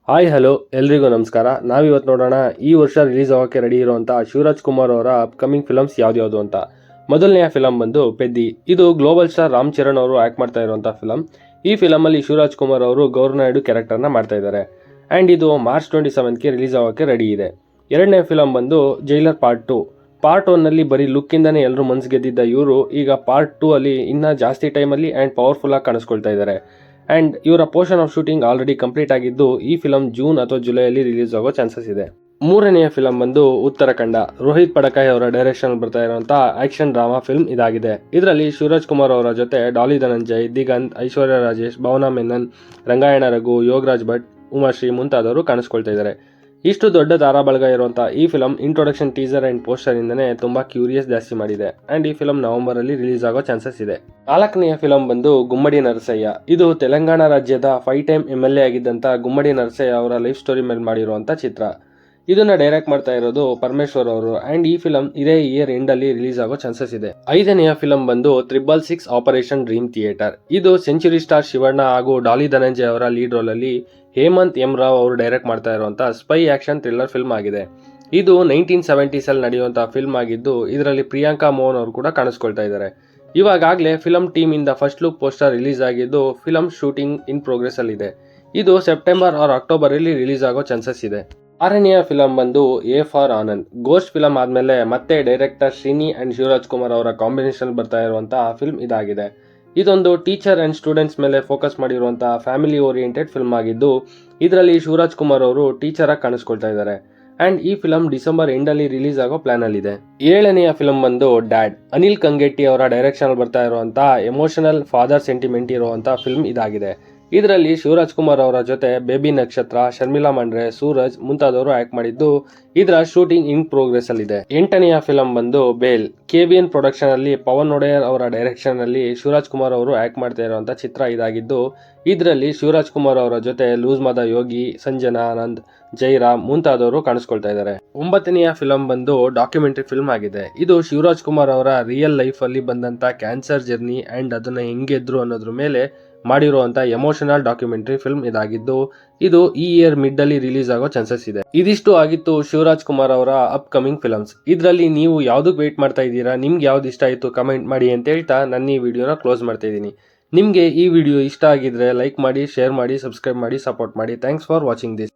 Hi hello ಎಲ್ರಿಗೂ ನಮಸ್ಕಾರ. ನಾವಿವತ್ತು ನೋಡೋಣ ಈ ವರ್ಷ ರಿಲೀಸ್ ಆಗೋಕ್ಕೆ ರೆಡಿ ಇರುವಂಥ ಶಿವರಾಜ್ ಕುಮಾರ್ ಅವರ ಅಪ್ಕಮಿಂಗ್ ಫಿಲಮ್ಸ್ ಯಾವ್ದು ಅಂತ. ಮೊದಲನೆಯ ಫಿಲಮ್ ಬಂದು ಪೆದ್ದಿ. ಇದು ಗ್ಲೋಬಲ್ ಸ್ಟಾರ್ ರಾಮ್ ಚರಣ್ ಅವರು ಆ್ಯಕ್ಟ್ ಮಾಡ್ತಾ ಇರುವಂಥ ಫಿಲಮ್. ಈ ಫಿಲಮಲ್ಲಿ ಶಿವರಾಜ್ ಕುಮಾರ್ ಅವರು ಗೌರನಾಯ್ಡು ಕ್ಯಾರೆಕ್ಟರ್ನ ಮಾಡ್ತಾ ಇದ್ದಾರೆ. ಆ್ಯಂಡ್ ಇದು ಮಾರ್ಚ್ 27ಗೆ ರಿಲೀಸ್ ಆಗೋಕ್ಕೆ ರೆಡಿ ಇದೆ. ಎರಡನೇ ಫಿಲಮ್ ಬಂದು ಜೈಲರ್ ಪಾರ್ಟ್ 2. ಪಾರ್ಟ್ 1ನಲ್ಲಿ ಬರೀ ಲುಕ್ಕಿಂದನೇ ಎಲ್ಲರೂ ಮನ್ಸು ಗೆದ್ದಿದ್ದ ಇವರು ಈಗ ಪಾರ್ಟ್ 2 ಅಲ್ಲಿ ಇನ್ನೂ ಜಾಸ್ತಿ ಟೈಮಲ್ಲಿ ಆ್ಯಂಡ್ ಪವರ್ಫುಲ್ಲಾಗಿ ಕಾಣಿಸ್ಕೊಳ್ತಾ ಇದ್ದಾರೆ. ಆ್ಯಂಡ್ ಇವರ portion of shooting already complete ಆಗಿದ್ದು ಈ ಫಿಲಮ್ ಜೂನ್ ಅಥವಾ ಜುಲೈಯಲ್ಲಿ ರಿಲೀಸ್ ಆಗೋ ಚಾನ್ಸಸ್ ಇದೆ. ಮೂರನೆಯ ಫಿಲಮ್ ಬಂದು ಉತ್ತರಾಖಂಡ. ರೋಹಿತ್ ಪಡಕಾಯ್ ಅವರ ಡೈರೆಕ್ಷನ್ ಬರ್ತಾ ಇರುವಂಥ ಆಕ್ಷನ್ ಡ್ರಾಮಾ ಫಿಲ್ಮ್ ಇದಾಗಿದೆ. ಇದರಲ್ಲಿ ಶಿವರಾಜ್ ಕುಮಾರ್ ಅವರ ಜೊತೆ ಡಾಲಿ ಧನಂಜಯ್, ದಿಗಂತ್, ಐಶ್ವರ್ಯ ರಾಜೇಶ್, ಭಾವನಾ ಮೆನನ್, ರಂಗಾಯಣ ರಘು, ಯೋಗರಾಜ್ ಭಟ್, ಉಮಾಶ್ರೀ ಮುಂತಾದವರು ಕಾಣಿಸ್ಕೊಳ್ತಾ ಇದ್ದಾರೆ. ಇಷ್ಟು ದೊಡ್ಡ ತಾರಾಬಳಗ ಇರುವಂಥ ಈ ಫಿಲಮ್ ಇಂಟ್ರೊಡಕ್ಷನ್ ಟೀಸರ್ ಆ್ಯಂಡ್ ಪೋಸ್ಟರಿಂದನೇ ತುಂಬ ಕ್ಯೂರಿಯಸ್ ಜಾಸ್ತಿ ಮಾಡಿದೆ. ಆ್ಯಂಡ್ ಈ ಫಿಲಮ್ ನವೆಂಬರಲ್ಲಿ ರಿಲೀಸ್ ಆಗೋ ಚಾನ್ಸಸ್ ಇದೆ. ನಾಲ್ಕನೆಯ ಫಿಲಮ್ ಬಂದು ಗುಮ್ಮಡಿ ನರಸಯ್ಯ. ಇದು ತೆಲಂಗಾಣ ರಾಜ್ಯದ 5 ಟೈಮ್ MLA ಆಗಿದ್ದಂಥ ಗುಮ್ಮಡಿ ನರಸಯ್ಯ ಅವರ ಲೈಫ್ ಸ್ಟೋರಿ ಮೇಲೆ ಮಾಡಿರುವಂಥ ಚಿತ್ರ. ಇದನ್ನ ಡೈರೆಕ್ಟ್ ಮಾಡ್ತಾ ಇರೋದು ಪರಮೇಶ್ವರ್ ಅವರು. ಆ್ಯಂಡ್ ಈ ಫಿಲಮ್ ಇದೇ ಇಯರ್ ಎಂಡಲ್ಲಿ ರಿಲೀಸ್ ಆಗೋ ಚಾನ್ಸಸ್ ಇದೆ. ಐದನೆಯ ಫಿಲಮ್ ಬಂದು 666 ಆಪರೇಷನ್ ಡ್ರೀಮ್ ಥಿಯೇಟರ್. ಇದು ಸೆಂಚುರಿ ಸ್ಟಾರ್ ಶಿವಣ್ಣ ಹಾಗೂ ಡಾಲಿ ಧನಂಜಯ್ ಅವರ ಲೀಡ್ ರೋಲಲ್ಲಿ ಹೇಮಂತ್ ಎಂ ರಾವ್ ಅವರು ಡೈರೆಕ್ಟ್ ಮಾಡ್ತಾ ಇರುವಂಥ ಸ್ಪೈ ಆಕ್ಷನ್ ಥ್ರಿಲ್ಲರ್ ಫಿಲ್ಮ್ ಆಗಿದೆ. ಇದು 1970s ನಡೆಯುವಂಥ ಫಿಲ್ಮ್ ಆಗಿದ್ದು ಇದರಲ್ಲಿ ಪ್ರಿಯಾಂಕಾ ಮೋಹನ್ ಅವರು ಕೂಡ ಕಾಣಿಸ್ಕೊಳ್ತಾ ಇದ್ದಾರೆ. ಇವಾಗಲೇ ಫಿಲಮ್ ಟೀಮ್ ಇಂದ ಫಸ್ಟ್ ಲುಕ್ ಪೋಸ್ಟರ್ ರಿಲೀಸ್ ಆಗಿದ್ದು ಫಿಲಮ್ ಶೂಟಿಂಗ್ ಇನ್ ಪ್ರೋಗ್ರೆಸ್ ಅಲ್ಲಿ ಇದೆ. ಇದು ಸೆಪ್ಟೆಂಬರ್ ಆರ್ ಅಕ್ಟೋಬರ್ ಅಲ್ಲಿ ರಿಲೀಸ್ ಆಗೋ ಚಾನ್ಸಸ್ ಇದೆ. ಆರನೆಯ ಫಿಲಮ್ ಬಂದು A for Anand. Ghost film ಆದ್ಮೇಲೆ ಮತ್ತೆ ಡೈರೆಕ್ಟರ್ ಶ್ರೀನಿ ಅಂಡ್ ಶಿವರಾಜ್ ಕುಮಾರ್ ಅವರ ಕಾಂಬಿನೇಷನ್ ಬರ್ತಾ ಇರುವಂತಹ ಫಿಲ್ಮ್ ಇದಾಗಿದೆ. ಇದೊಂದು ಟೀಚರ್ ಅಂಡ್ ಸ್ಟೂಡೆಂಟ್ಸ್ ಮೇಲೆ ಫೋಕಸ್ ಮಾಡಿರುವಂತಹ ಫ್ಯಾಮಿಲಿ ಓರಿಯೆಂಟೆಡ್ ಫಿಲ್ಮ್ ಆಗಿದ್ದು ಇದರಲ್ಲಿ ಶಿವರಾಜ್ ಕುಮಾರ್ ಅವರು ಟೀಚರ್ ಆಗಿ ಕಾಣಿಸ್ಕೊಳ್ತಾ ಇದ್ದಾರೆ. ಅಂಡ್ ಈ ಫಿಲಮ್ ಡಿಸೆಂಬರ್ ಎಂಡಲ್ಲಿ ರಿಲೀಸ್ ಆಗೋ ಪ್ಲಾನ್ ಅಲ್ಲಿ ಇದೆ. ಏಳನೆಯ ಫಿಲಮ್ ಬಂದು ಡ್ಯಾಡ್. ಅನಿಲ್ ಕಂಗೆಟ್ಟಿ ಅವರ ಡೈರೆಕ್ಷನ್ ಬರ್ತಾ ಇರುವಂತಹ ಎಮೋಷನಲ್ ಫಾದರ್ ಸೆಂಟಿಮೆಂಟ್ ಇರುವಂತಹ ಫಿಲ್ಮ್ ಇದಾಗಿದೆ. ಇದರಲ್ಲಿ ಶಿವರಾಜ್ ಕುಮಾರ್ ಅವರ ಜೊತೆ ಬೇಬಿ ನಕ್ಷತ್ರ, ಶರ್ಮಿಳಾ ಮಂಡ್ರೆ, ಸೂರಜ್ ಮುಂತಾದವರು ಆಕ್ಟ್ ಮಾಡಿದ್ದು ಇದರ ಶೂಟಿಂಗ್ ಇನ್ ಪ್ರೋಗ್ರೆಸ್ ಅಲ್ಲಿ ಇದೆ. ಎಂಟನೆಯ ಫಿಲಮ್ ಬಂದು ಬೇಲ್. KBN ಪ್ರೊಡಕ್ಷನ್ ಅಲ್ಲಿ ಪವನ್ ಒಡೆಯರ್ ಅವರ ಡೈರೆಕ್ಷನ್ ಅಲ್ಲಿ ಶಿವರಾಜ್ ಕುಮಾರ್ ಅವರು ಆಕ್ಟ್ ಮಾಡ್ತಾ ಇರುವಂತಹ ಚಿತ್ರ ಇದಾಗಿದ್ದು ಇದರಲ್ಲಿ ಶಿವರಾಜ್ ಕುಮಾರ್ ಅವರ ಜೊತೆ ಲೂಸ್ ಮದ ಯೋಗಿ, ಸಂಜನಾ ಆನಂದ್, ಜೈರಾಮ್ ಮುಂತಾದವರು ಕಾಣಿಸ್ಕೊಳ್ತಾ ಇದ್ದಾರೆ. ಒಂಬತ್ತನೆಯ ಫಿಲಮ್ ಬಂದು ಡಾಕ್ಯುಮೆಂಟರಿ ಫಿಲ್ಮ್ ಆಗಿದೆ. ಇದು ಶಿವರಾಜ್ ಕುಮಾರ್ ಅವರ ರಿಯಲ್ ಲೈಫ್ ಅಲ್ಲಿ ಬಂದಂತ ಕ್ಯಾನ್ಸರ್ ಜರ್ನಿ ಅಂಡ್ ಅದನ್ನ ಹೆಂಗೆದ್ರು ಅನ್ನೋದ್ರ ಮೇಲೆ ಮಾಡಿರುವಂತ ಎಮೋಷನಲ್ ಡಾಕ್ಯುಮೆಂಟರಿ ಫಿಲ್ಮ್ ಇದಾಗಿದ್ದು ಇದು ಈ ಇಯರ್ ಮಿಡ್ ಅಲ್ಲಿ ರಿಲೀಸ್ ಆಗೋ ಚಾನ್ಸಸ್ ಇದೆ. ಇದಿಷ್ಟು ಆಗಿತ್ತು ಶಿವರಾಜ್ ಕುಮಾರ್ ಅವರ ಅಪ್ಕಮಿಂಗ್ ಫಿಲಮ್ಸ್. ಇದರಲ್ಲಿ ನೀವು ಯಾವ್ದಕ್ಕೆ ವೇಟ್ ಮಾಡ್ತಾ ಇದ್ದೀರಾ, ನಿಮ್ಗೆ ಯಾವ್ದು ಇಷ್ಟ ಆಯಿತು ಕಮೆಂಟ್ ಮಾಡಿ ಅಂತ ಹೇಳ್ತಾ ನನ್ನ ಈ ವಿಡಿಯೋನ ಕ್ಲೋಸ್ ಮಾಡ್ತಾ ಇದ್ದೀನಿ. ನಿಮಗೆ ಈ ವಿಡಿಯೋ ಇಷ್ಟ ಆಗಿದ್ರೆ ಲೈಕ್ ಮಾಡಿ, ಶೇರ್ ಮಾಡಿ, ಸಬ್ಸ್ಕ್ರೈಬ್ ಮಾಡಿ, ಸಪೋರ್ಟ್ ಮಾಡಿ. Thanks for watching this.